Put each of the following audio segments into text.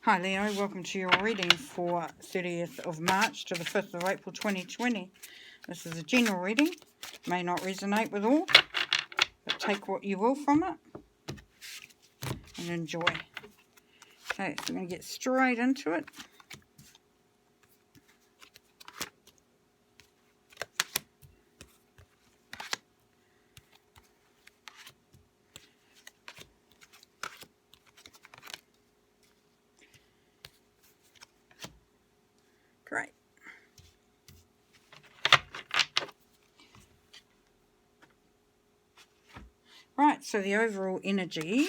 Hi Leo, welcome to your reading for 30th of March to the 5th of April 2020. This is a general reading, may not resonate with all, but take what you will from it and enjoy. Okay, so we're going to get straight into it. Great. Right, so the overall energy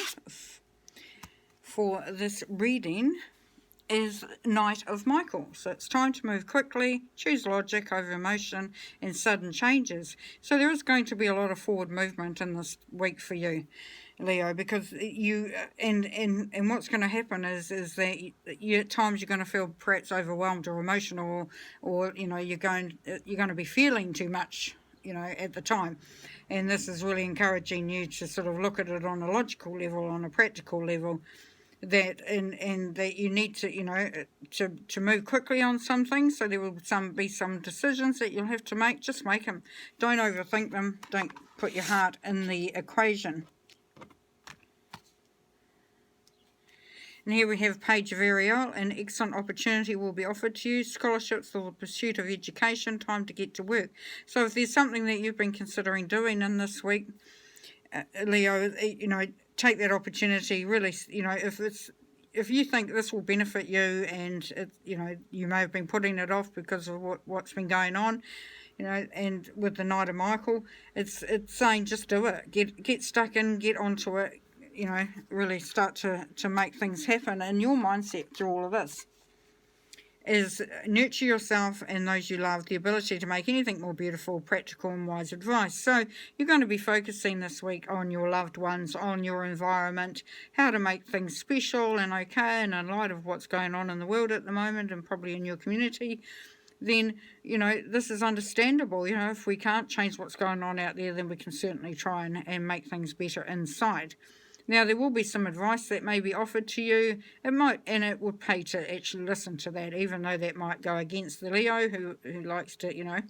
for this reading is Knight of Michael. So it's time to move quickly, choose logic over emotion and sudden changes. So there is going to be a lot of forward movement in this week for you, Leo, because you and what's going to happen is that you at times you're going to feel perhaps overwhelmed or emotional, or you're going to be feeling too much, at the time. And this is really encouraging you to sort of look at it on a logical level, on a practical level, that and that you need to to move quickly on some things. So there will be some decisions that you'll have to make. Just make them. Don't overthink them. Don't put your heart in the equation. And here we have Page of Ariel. An excellent opportunity will be offered to you. Scholarships or the pursuit of education. Time to get to work. So if there's something that you've been considering doing in this week, Leo, take that opportunity. Really, if you think this will benefit you, and you may have been putting it off because of what's been going on, and with the Knight of Michael, it's saying just do it. Get stuck in, get onto it. Really start to make things happen. And your mindset through all of this is nurture yourself and those you love, the ability to make anything more beautiful, practical and wise advice. So you're going to be focusing this week on your loved ones, on your environment, how to make things special and okay, and in light of what's going on in the world at the moment and probably in your community, then, this is understandable. If we can't change what's going on out there, then we can certainly try and make things better inside. Now, there will be some advice that may be offered to you. It would pay to actually listen to that, even though that might go against the Leo who likes to,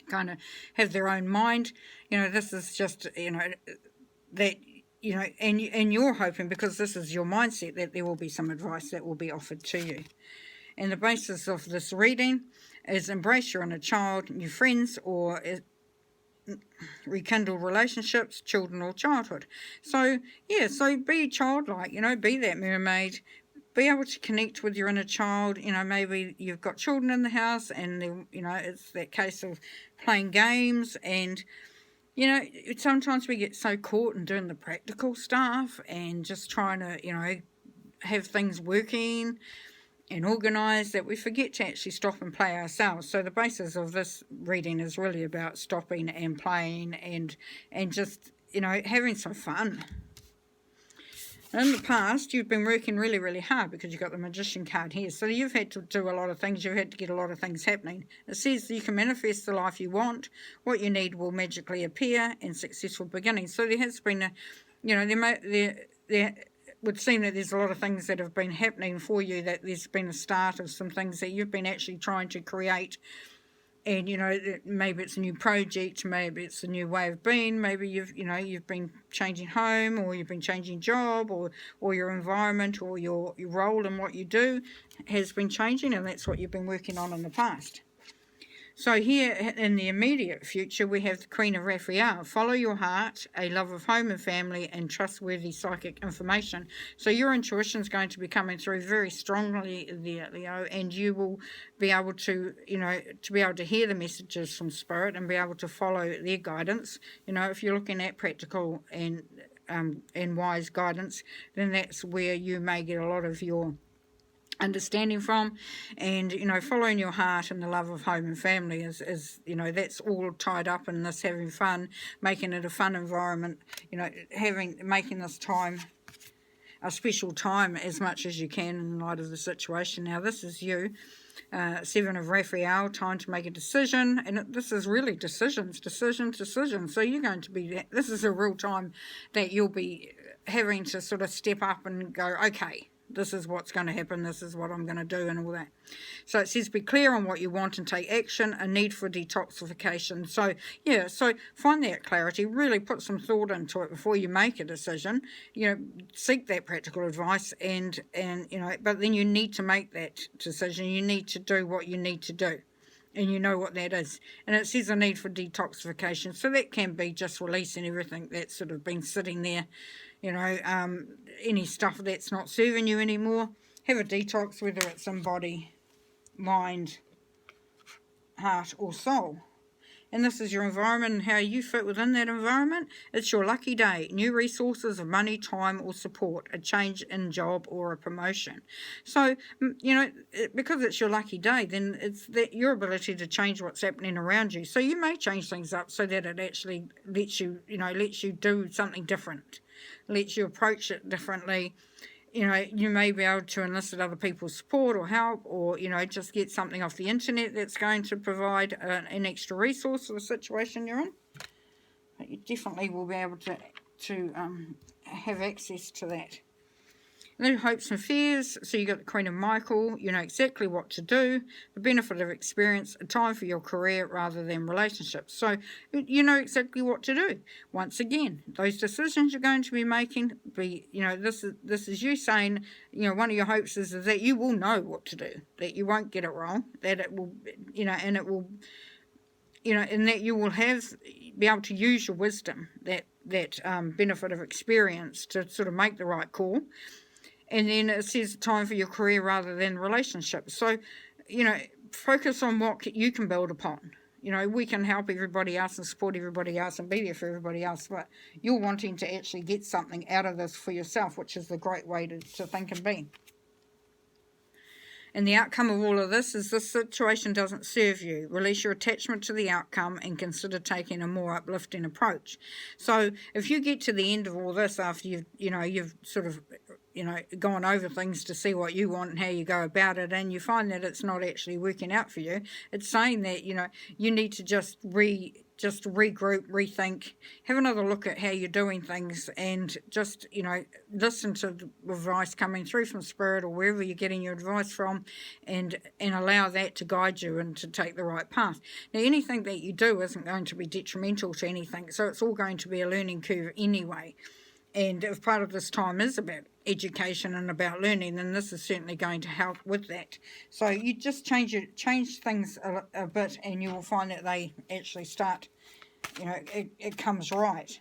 kind of have their own mind. This is just, that, and you're hoping, because this is your mindset, that there will be some advice that will be offered to you. And the basis of this reading is embrace your inner child, new friends, or rekindle relationships, children or childhood. So be childlike, be that mermaid, be able to connect with your inner child. Maybe you've got children in the house and it's that case of playing games, and sometimes we get so caught in doing the practical stuff and just trying to have things working and organised that we forget to actually stop and play ourselves. So the basis of this reading is really about stopping and playing and just having some fun. In the past, you've been working really, really hard because you've got the Magician card here. So you've had to do a lot of things. You've had to get a lot of things happening. It says that you can manifest the life you want. What you need will magically appear, and successful beginnings. So there has been there would seem that there's a lot of things that have been happening for you, that there's been a start of some things that you've been actually trying to create. And, maybe it's a new project, maybe it's a new way of being, maybe you've been changing home, or you've been changing job, or your environment, or your role in what you do has been changing, and that's what you've been working on in the past. So here in the immediate future, we have the Queen of Raphael. Follow your heart, a love of home and family, and trustworthy psychic information. So your intuition is going to be coming through very strongly there, Leo, and you will be able to, to be able to hear the messages from Spirit and be able to follow their guidance. If you're looking at practical and wise guidance, then that's where you may get a lot of your understanding from. And following your heart and the love of home and family is that's all tied up in this having fun, making it a fun environment, making this time a special time as much as you can in light of the situation. Now this is you, Seven of Raphael, time to make a decision, and this is really decision. So you're going to be, this is a real time that you'll be having to sort of step up and go, okay, this is what's going to happen, this is what I'm going to do, and all that. So it says be clear on what you want and take action, a need for detoxification. So yeah, so find that clarity, really put some thought into it before you make a decision. Seek that practical advice, and but then you need to make that decision. You need to do what you need to do, and you know what that is. And it says a need for detoxification, so that can be just releasing everything that's sort of been sitting there, any stuff that's not serving you anymore. Have a detox, whether it's in body, mind, heart or soul. And this is your environment and how you fit within that environment. It's your lucky day. New resources of money, time or support. A change in job or a promotion. So, because it's your lucky day, then it's your ability to change what's happening around you. So you may change things up so that it actually lets you do something different. Lets you approach it differently. You may be able to enlist other people's support or help, or, just get something off the internet that's going to provide an extra resource for the situation you're in. But you definitely will be able to have access to that. And then hopes and fears. So you got the Queen of Michael. You know exactly what to do. The benefit of experience. A time for your career rather than relationships. So you know exactly what to do. Once again, those decisions you're going to be making. This is you saying. One of your hopes is that you will know what to do. That you won't get it wrong. That it will. And it will. And that you will be able to use your wisdom. That benefit of experience to sort of make the right call. And then it says time for your career rather than relationships. So, focus on what you can build upon. We can help everybody else and support everybody else and be there for everybody else, but you're wanting to actually get something out of this for yourself, which is the great way to think and be. And the outcome of all of this is this situation doesn't serve you. Release your attachment to the outcome and consider taking a more uplifting approach. So if you get to the end of all this after you've sort of gone over things to see what you want and how you go about it, and you find that it's not actually working out for you, it's saying that you need to just regroup, rethink, have another look at how you're doing things, and just listen to the advice coming through from Spirit or wherever you're getting your advice from, and allow that to guide you and to take the right path. Now, anything that you do isn't going to be detrimental to anything, so it's all going to be a learning curve anyway. And if part of this time is about education and about learning, then this is certainly going to help with that. So you just change things a bit, and you will find that they actually start, it comes right.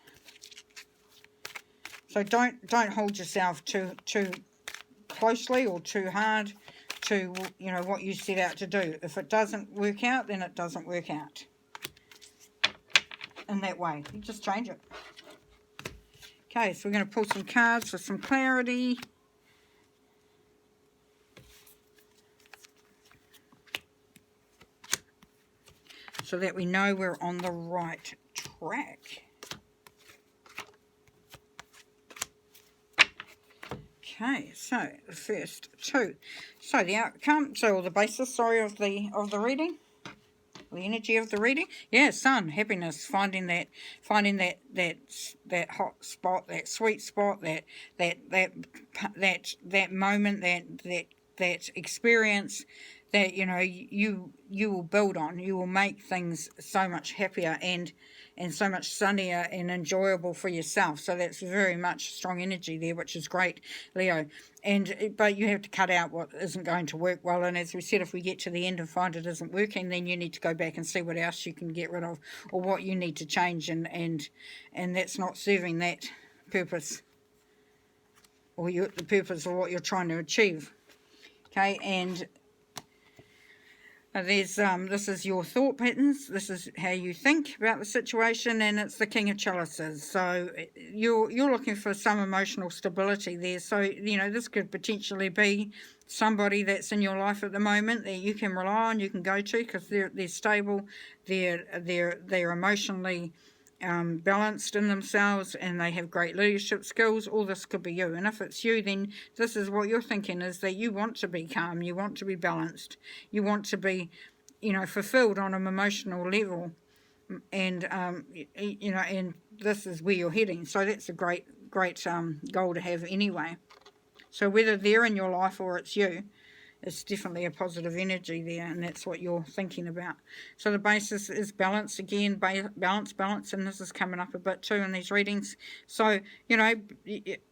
So don't hold yourself too closely or too hard to what you set out to do. If it doesn't work out, then it doesn't work out. In that way, you just change it. Okay, so we're going to pull some cards for some clarity. So that we know we're on the right track. Okay, so the first two. So the outcome, or the basis, of the reading. The energy of the reading, Sun, happiness, finding that hot spot, that sweet spot, that moment, that experience that you will build on. You will make things so much happier and so much sunnier and enjoyable for yourself. So that's very much strong energy there, which is great, Leo. But you have to cut out what isn't going to work well. And as we said, if we get to the end and find it isn't working, then you need to go back and see what else you can get rid of or what you need to change, and that's not serving that purpose or the purpose of what you're trying to achieve. Okay, and this is your thought patterns. This is how you think about the situation, and it's the King of Chalices. So you're looking for some emotional stability there. So this could potentially be somebody that's in your life at the moment that you can rely on, you can go to, because they're stable, they're emotionally balanced in themselves, and they have great leadership skills. All this could be you, and if it's you, then this is what you're thinking, is that you want to be calm, you want to be balanced, you want to be fulfilled on an emotional level, and and this is where you're heading. So that's a great goal to have anyway. So whether they're in your life or it's you, it's definitely a positive energy there, and that's what you're thinking about. So the basis is balance again, balance, and this is coming up a bit too in these readings. So, you know,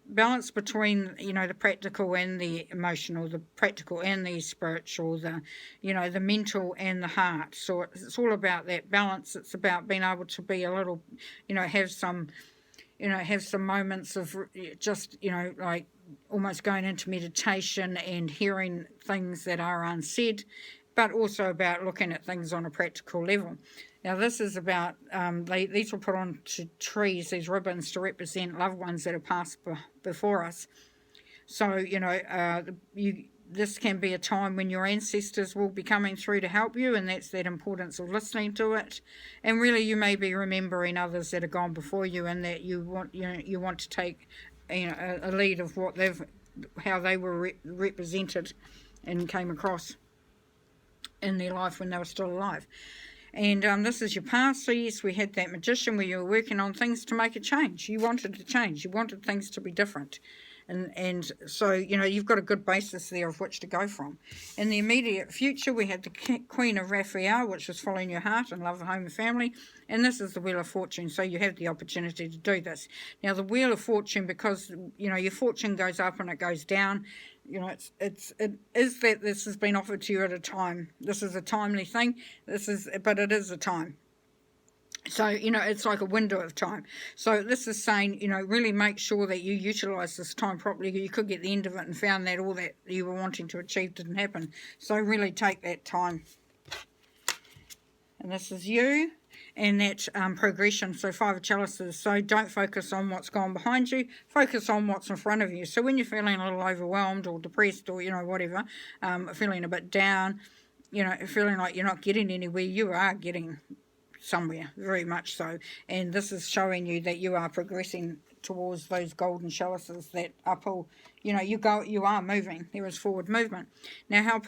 balance between, you know, the practical and the emotional, the practical and the spiritual, the, you know, the mental and the heart. So it's all about that balance. It's about being able to be a little, you know, have some moments of just, you know, like almost going into meditation and hearing things that are unsaid, but also about looking at things on a practical level. Now this is about, these were put onto trees, these ribbons, to represent loved ones that have passed before us. So, you know, this can be a time when your ancestors will be coming through to help you, and that's that importance of listening to it. And really, you may be remembering others that have gone before you, and that you want to take, you know, a lead of what how they were represented and came across in their life when they were still alive. And this is your past. So yes, we had that magician where you were working on things to make a change. You wanted to change. You wanted things to be different. And so, you know, you've got a good basis there of which to go from. In the immediate future, we had the Queen of Raphael, which was following your heart and love, home and family. And this is the Wheel of Fortune, so you have the opportunity to do this. Now, the Wheel of Fortune, because, you know, your fortune goes up and it goes down, you know, it is that this has been offered to you at a time. This is a timely thing, but it is a time. So, you know, it's like a window of time. So this is saying, you know, really make sure that you utilise this time properly. You could get the end of it and found that all that you were wanting to achieve didn't happen. So really take that time. And this is you and that progression. So 5 of Chalices. So don't focus on what's gone behind you. Focus on what's in front of you. So when you're feeling a little overwhelmed or depressed or, you know, whatever, feeling a bit down, you know, feeling like you're not getting anywhere, you are getting somewhere, very much so. And this is showing you that you are progressing towards those golden chalices, that uphill, you know, you are moving. There is forward movement. Now how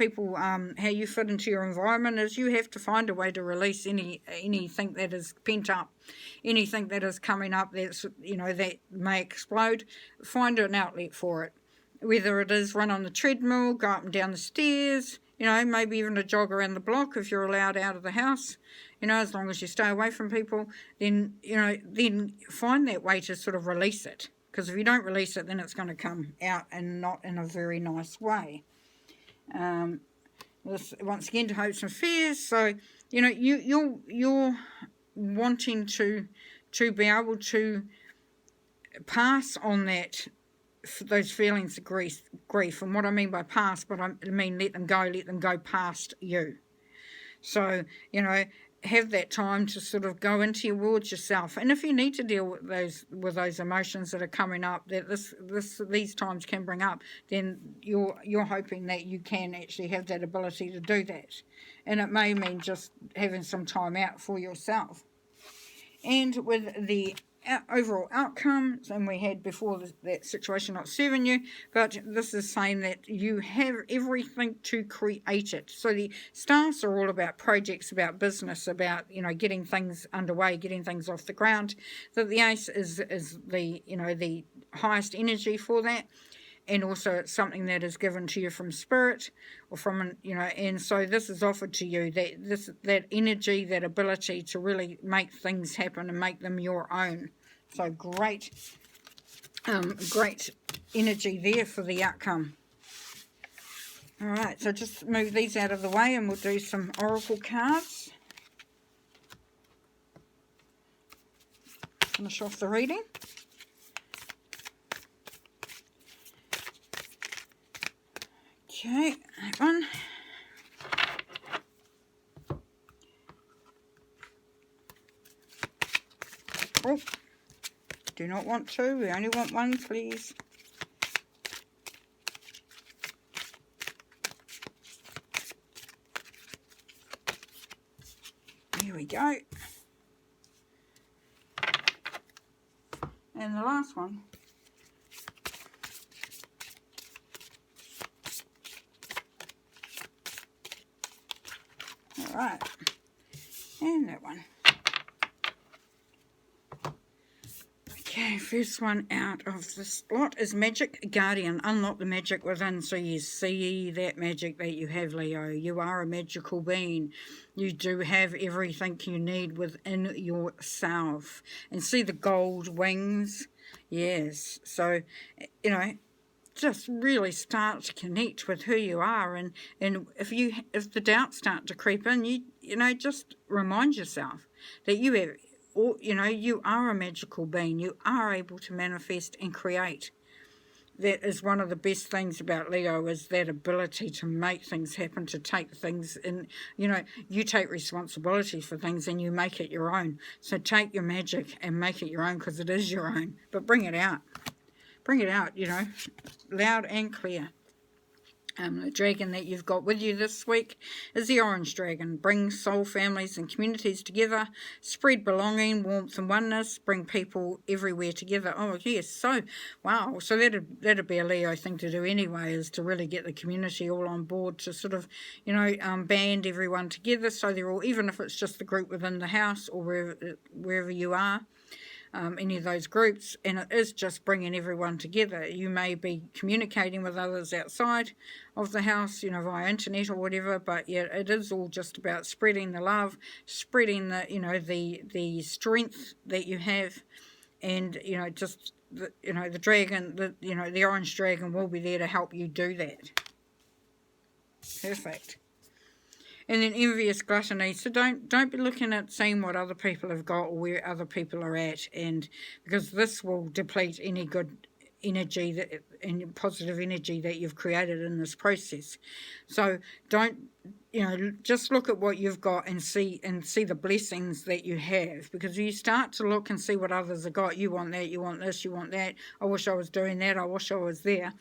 you fit into your environment is you have to find a way to release anything that is pent up, anything that is coming up that's, you know, that may explode. Find an outlet for it, whether it is run on the treadmill, go up and down the stairs, you know, maybe even a jog around the block if you're allowed out of the house. You know, as long as you stay away from people, then, you know, then find that way to sort of release it. Because if you don't release it, then it's going to come out and not in a very nice way. This, once again, to hopes and fears. So, you know, you're wanting to be able to pass on those feelings of grief. And what I mean by pass, but I mean let them go past you. So, you know, have that time to sort of go into your world yourself. And if you need to deal with those emotions that are coming up, that these times can bring up, then you're hoping that you can actually have that ability to do that. And it may mean just having some time out for yourself. And with the overall outcome, and we had before that situation not serving you, but this is saying that you have everything to create it. So the stars are all about projects, about business, about, you know, getting things underway, getting things off the ground. That the ace is the, you know, the highest energy for that. And also it's something that is given to you from spirit or from, you know, and so this is offered to you, that energy, that ability to really make things happen and make them your own. So great energy there for the outcome. All right, so just move these out of the way and we'll do some oracle cards. Finish off the reading. Okay, that one. Oh, do not want two. We only want one, please. Here we go. And the last one. All right, and that one. Okay. Okay, first one out of this lot is Magic Guardian. Unlock the magic within, so you see that magic that you have, Leo. You are a magical being. You do have everything you need within yourself. And see the gold wings? Yes. So, you know, just really start to connect with who you are, and if the doubts start to creep in, you know, just remind yourself that you have, or you are a magical being. You are able to manifest and create. That is one of the best things about Leo, is that ability to make things happen, to take things in. You take responsibility for things and you make it your own. So take your magic and make it your own, because it is your own, but bring it out. Bring it out, loud and clear. The dragon that you've got with you this week is the orange dragon. Bring soul families and communities together. Spread belonging, warmth and oneness. Bring people everywhere together. Oh, yes. So, wow. So that'd be a Leo thing to do anyway, is to really get the community all on board, to sort of, band everyone together, so they're all, even if it's just the group within the house or wherever you are. Any of those groups, and it is just bringing everyone together. You may be communicating with others outside of the house, via internet or whatever, but yeah, it is all just about spreading the love, spreading the, the strength that you have, and just the dragon, the orange dragon will be there to help you do that. Perfect. And then envious gluttony. So don't be looking at seeing what other people have got or where other people are at, and because this will deplete any good energy and positive energy that you've created in this process. So don't, just look at what you've got and see the blessings that you have, because you start to look and see what others have got. You want that, you want this, you want that. I wish I was doing that, I wish I was there.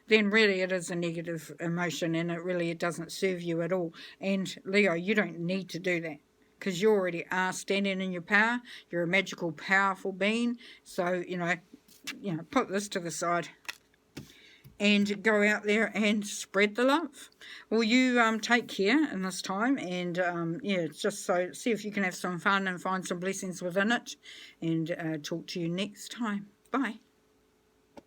Then really it is a negative emotion, and it doesn't serve you at all. And Leo, you don't need to do that, because you already are standing in your power. You're a magical, powerful being. So, put this to the side and go out there and spread the love. Well, you take care in this time, and just so see if you can have some fun and find some blessings within it, and talk to you next time. Bye.